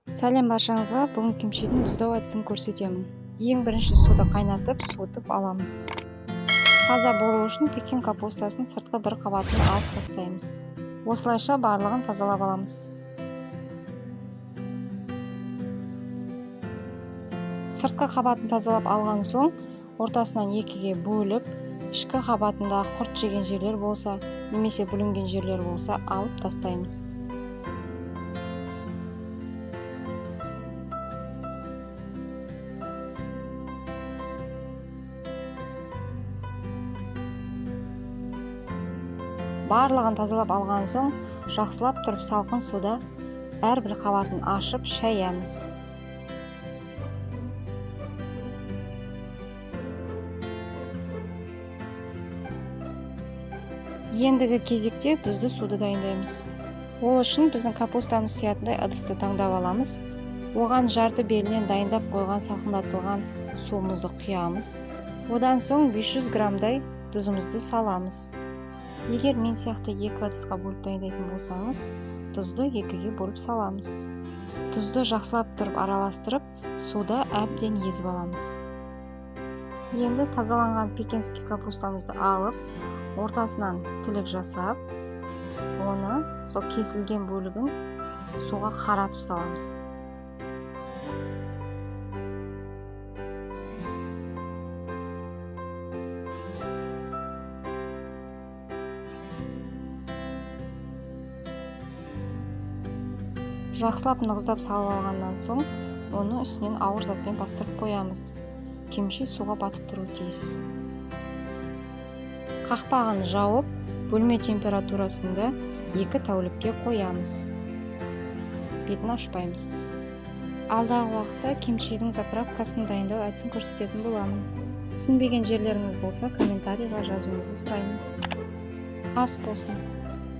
Сәлем баршаңызға. Бүгін кимчидің тұздау әдісін көрсетемін. Ең бірінші суды қайнатып, суытып аламыз. Таза болу үшін пекин капустасын сыртқы бір қабатын алып тастаймыз. Осылайша барлығын тазалап аламыз. Сыртқы қабатын тазалап алған соң, ортасынан екіге бөліп, ішкі қабатында құрт жеген жерлер болса, немесе бүлінген жерлер болса, алып тастаймыз. Барлығын тазалап алған соң, жақсылап тұрып салқын суда әрбір қабатын ашып шаямыз. Ендігі кезекте тұзды суды дайындаймыз. Ол үшін біздің капустамыз сиятындай ыдысты таңдап аламыз. Оған жарты белінен дайындап қойған салқындатылған суымызды құямыз. Одан соң 500 граммдай тұзымызды саламыз. Егер мен сияқты екі ыдысқа бөліп дайындайтын болсаңыз, тұзды екіге бөліп саламыз. Тұзды жақсылап тұрып араластырып, суда әбден езіп аламыз. Енді тазаланған пекинский капустамызды алып, ортасынан тілік жасап, оны сол кесілген бөлігін суға қаратып саламыз. Жақсылап нығыздап салып алғаннан соң, оны үстінен ауыр затпен бастырып қоямыз. Кимчи суға батып тұруы тиіс. Қақпағын жауып, бөлме температурасында 2 тәулікке қоямыз. Бетін ашпаймыз. Алдағы уақытта кимчидің заправкасын дайындау әдісін көрсететін боламын. Түсінбеген жерлеріңіз болса, комментарийға жазуыңызды сұраймын. Ас болсын.